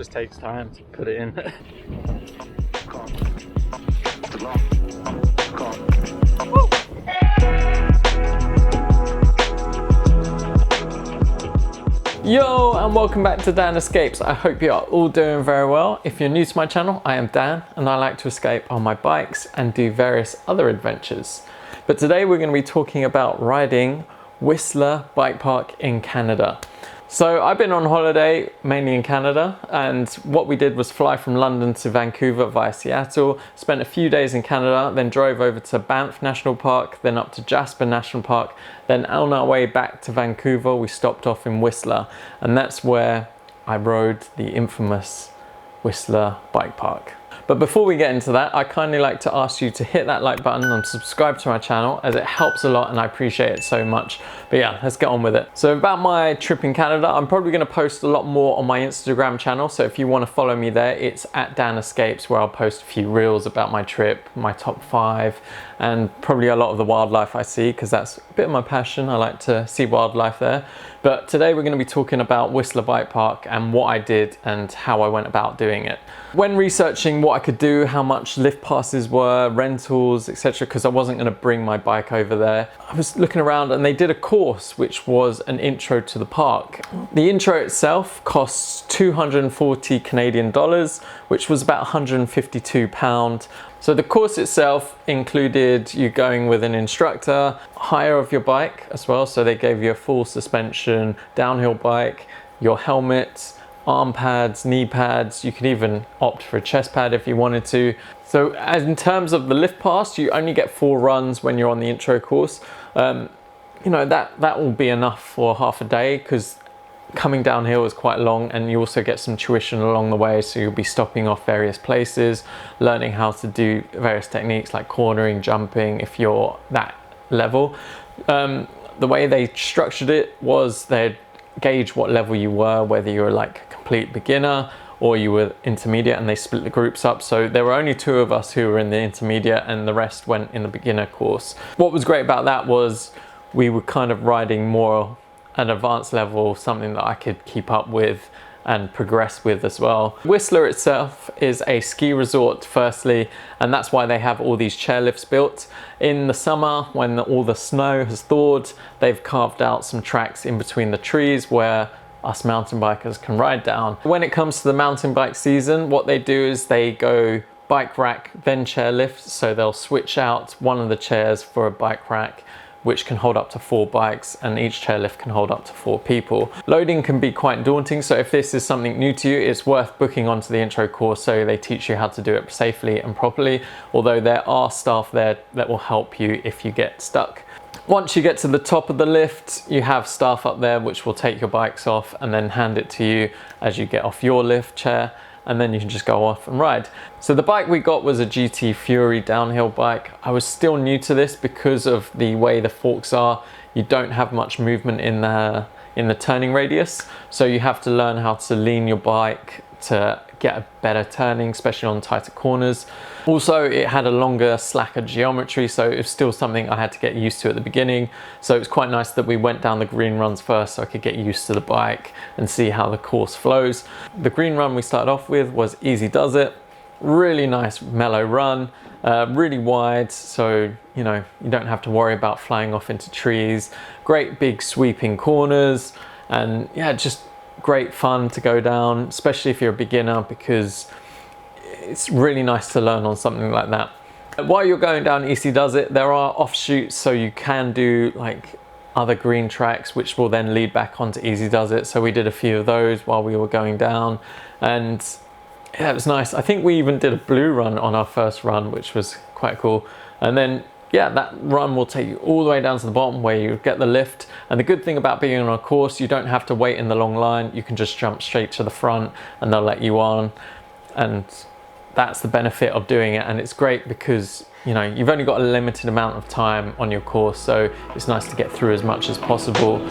just takes time to put it in. Yo, and welcome back to Dan Escapes. I hope you are all doing very well. If you're new to my channel, I am Dan and I like to escape on my bikes and do various other adventures. But today we're going to be talking about riding Whistler Bike Park in Canada. So I've been on holiday mainly in Canada, and what we did was fly from London to Vancouver via Seattle, spent a few days in Canada, then drove over to Banff National Park, then up to Jasper National Park, then on our way back to Vancouver we stopped off in Whistler, and that's where I rode the infamous Whistler Bike Park. But before we get into that, I kindly like to ask you to hit that like button and subscribe to my channel, as it helps a lot and I appreciate it so much. But yeah, let's get on with it. So about my trip in Canada, I'm probably going to post a lot more on my Instagram channel. So if you want to follow me there, it's at Dan Escapes, where I'll post a few reels about my trip, my top 5, and probably a lot of the wildlife I see, because that's a bit of my passion. I like to see wildlife there. But today we're going to be talking about Whistler Bike Park and what I did and how I went about doing it. When researching what I could do, how much lift passes were, rentals, etc., because I wasn't going to bring my bike over there, I was looking around and they did a course which was an intro to the park. The intro itself costs 240 Canadian dollars, which was about 152 pounds. So the course itself included you going with an instructor, hire of your bike as well, so they gave you a full suspension downhill bike, your helmet, arm pads, knee pads. You could even opt for a chest pad if you wanted to. So as in terms of the lift pass, you only get 4 runs when you're on the intro course. You know, that will be enough for half a day, because coming downhill is quite long, and you also get some tuition along the way, so you'll be stopping off various places, learning how to do various techniques like cornering, jumping, if you're that level. The way they structured it was they'd gauge what level you were, whether you were like a complete beginner or you were intermediate, and they split the groups up. So there were only 2 of us who were in the intermediate and the rest went in the beginner course. What was great about that was we were kind of riding more an advanced level, something that I could keep up with and progress with as well. Whistler itself is a ski resort firstly, and that's why they have all these chairlifts built. In the summer, when all the snow has thawed, they've carved out some tracks in between the trees where us mountain bikers can ride down. When it comes to the mountain bike season, what they do is they go bike rack then chairlift, so they'll switch out one of the chairs for a bike rack which can hold up to 4 bikes, and each chairlift can hold up to 4 people. Loading can be quite daunting, so if this is something new to you, it's worth booking onto the intro course so they teach you how to do it safely and properly, although there are staff there that will help you if you get stuck. Once you get to the top of the lift, you have staff up there which will take your bikes off and then hand it to you as you get off your lift chair, and then you can just go off and ride. So the bike we got was a GT Fury downhill bike. I was still new to this because of the way the forks are. You don't have much movement in the turning radius, so you have to learn how to lean your bike to get a better turning, especially on tighter corners. Also, it had a longer, slacker geometry, so it was still something I had to get used to at the beginning. So it was quite nice that we went down the green runs first so I could get used to the bike and see how the course flows. The green run we started off with was Easy Does It. Really nice mellow run, really wide, so you know you don't have to worry about flying off into trees. Great big sweeping corners, and yeah, just great fun to go down, especially if you're a beginner, because it's really nice to learn on something like that. While you're going down Easy Does It, there are offshoots, so you can do like other green tracks which will then lead back onto Easy Does It. So we did a few of those while we were going down, and yeah, it was nice. I think we even did a blue run on our first run, which was quite cool. And then yeah, that run will take you all the way down to the bottom where you get the lift. And the good thing about being on a course, you don't have to wait in the long line. You can just jump straight to the front and they'll let you on. And that's the benefit of doing it. And it's great because, you know, you've only got a limited amount of time on your course, so it's nice to get through as much as possible.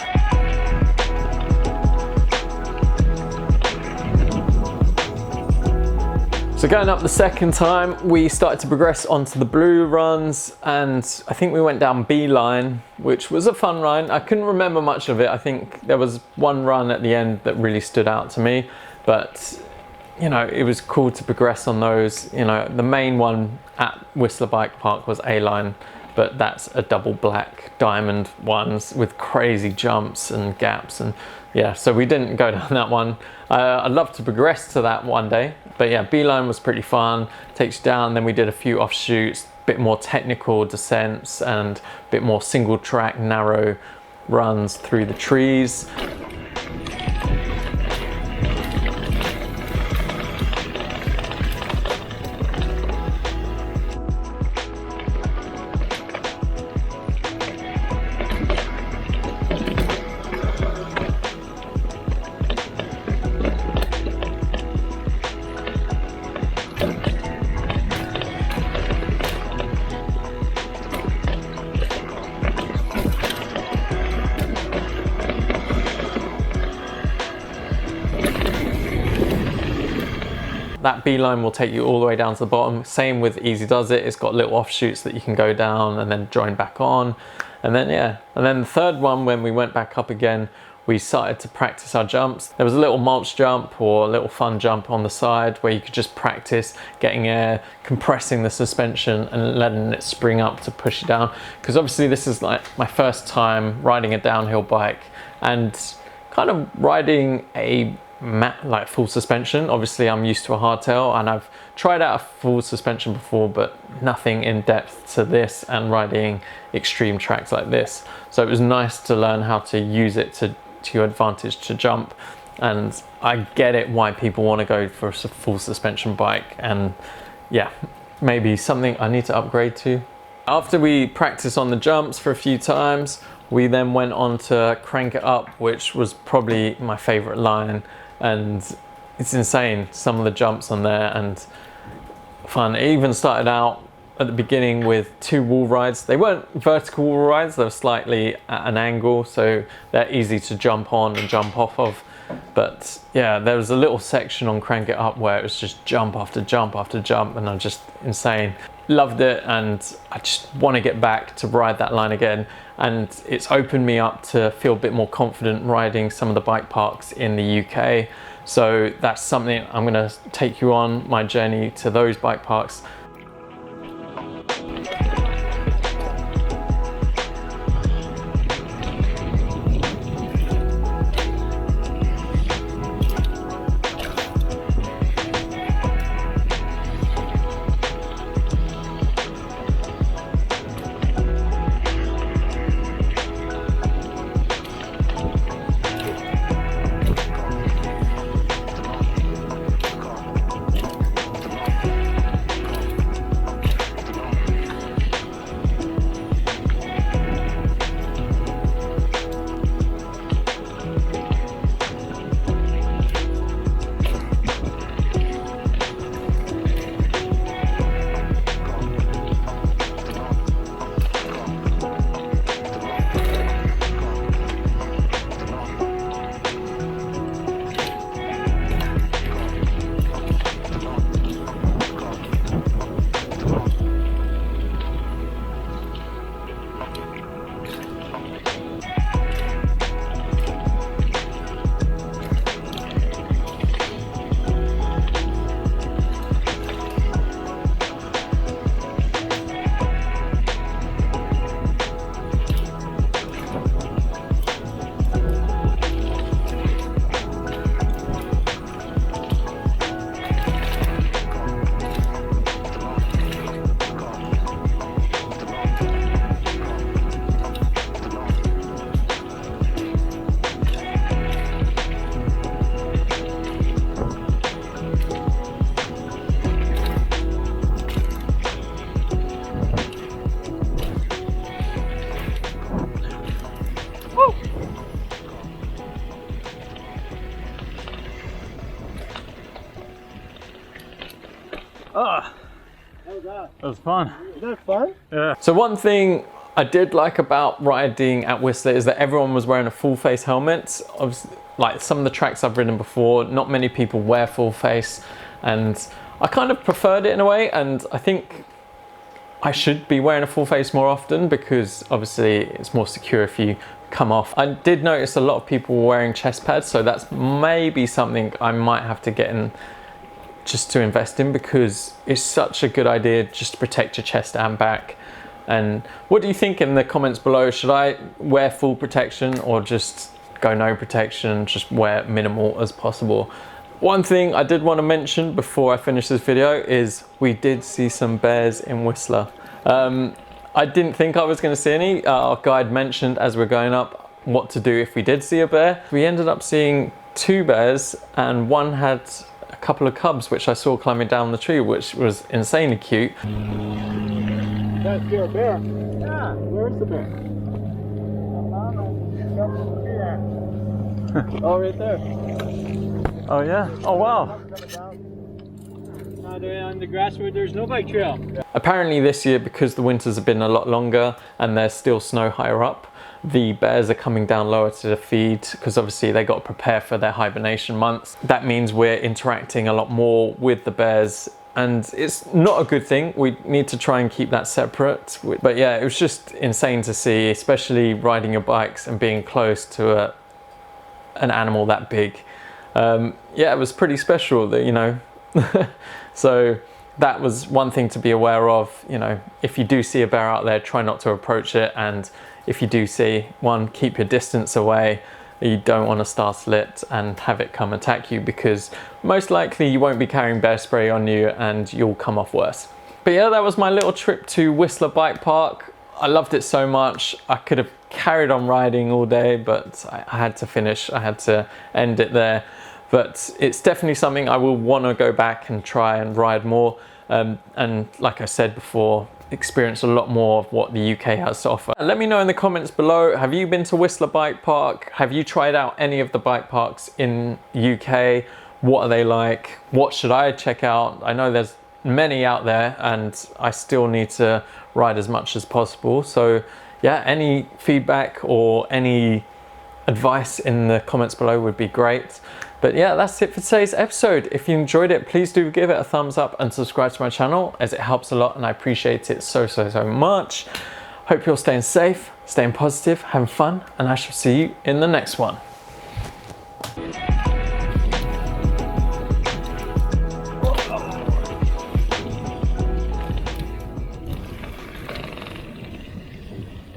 So going up the second time, we started to progress onto the blue runs, and I think we went down B line, which was a fun run. I couldn't remember much of it. I think there was one run at the end that really stood out to me, but you know, it was cool to progress on those. You know, the main one at Whistler Bike Park was A-Line, but that's a double black diamond ones with crazy jumps and gaps, and yeah, so we didn't go down that one. I'd love to progress to that one day, but yeah, B-Line was pretty fun, takes you down. Then we did a few offshoots, bit more technical descents and a bit more single track narrow runs through the trees. That B-Line will take you all the way down to the bottom. Same with Easy Does It. It's got little offshoots that you can go down and then join back on. And then, yeah. And then the third one, when we went back up again, we started to practice our jumps. There was a little mulch jump or a little fun jump on the side where you could just practice getting air, compressing the suspension and letting it spring up to push you down. Because obviously this is like my first time riding a downhill bike and kind of riding a like full suspension. Obviously I'm used to a hardtail and I've tried out a full suspension before, but nothing in depth to this and riding extreme tracks like this. So it was nice to learn how to use it to your advantage to jump. And I get it why people want to go for a full suspension bike, and yeah, maybe something I need to upgrade to. After we practiced on the jumps for a few times, we then went on to Crank It Up, which was probably my favorite line. And it's insane, some of the jumps on there, and fun. It even started out at the beginning with 2 wall rides. They weren't vertical wall rides, they were slightly at an angle, so they're easy to jump on and jump off of. But yeah, there was a little section on Crank It Up where it was just jump after jump after jump, and I'm just insane. Loved it, and I just want to get back to ride that line again. And it's opened me up to feel a bit more confident riding some of the bike parks in the UK. So that's something I'm going to take you on my journey to those bike parks. Ah, that was fun. Is that fun? Yeah. So one thing I did like about riding at Whistler is that everyone was wearing a full face helmet. Obviously, like some of the tracks I've ridden before, not many people wear full face, and I kind of preferred it in a way, and I think I should be wearing a full face more often because obviously it's more secure if you come off. I did notice a lot of people were wearing chest pads, so that's maybe something I might have to get just to invest in, because it's such a good idea just to protect your chest and back. And what do you think in the comments below? Should I wear full protection or just go no protection, just wear minimal as possible? One thing I did want to mention before I finish this video is we did see some bears in Whistler. I didn't think I was going to see any. Our guide mentioned as we're going up what to do if we did see a bear. We ended up seeing 2 bears, and one had a couple of cubs which I saw climbing down the tree, which was insanely cute. That's your bear. Yeah, where's the bear? Oh, right there. Oh yeah. Oh wow. They're on the grass where there's no bike trail. Apparently this year, because the winters have been a lot longer and there's still snow higher up, the bears are coming down lower to feed, because obviously they got to prepare for their hibernation months. That means we're interacting a lot more with the bears, and it's not a good thing. We need to try and keep that separate. But yeah, it was just insane to see, especially riding your bikes and being close to an animal that big. Yeah, it was pretty special, that, you know. So that was one thing to be aware of. You know, if you do see a bear out there, try not to approach it, and if you do see one, keep your distance away. You don't want to startle it and have it come attack you, because most likely you won't be carrying bear spray on you and you'll come off worse. But yeah, that was my little trip to Whistler Bike Park. I loved it so much. I could have carried on riding all day, but I had to finish. I had to end it there. But it's definitely something I will want to go back and try and ride more. And like I said before, experience a lot more of what the UK has to offer. Let me know in the comments below, have you been to Whistler Bike Park? Have you tried out any of the bike parks in UK? What are they like? What should I check out? I know there's many out there and I still need to ride as much as possible. So yeah, any feedback or any advice in the comments below would be great. But yeah, that's it for today's episode. If you enjoyed it, please do give it a thumbs up and subscribe to my channel, as it helps a lot and I appreciate it so much. Hope you're staying safe, staying positive, having fun, and I shall see you in the next one.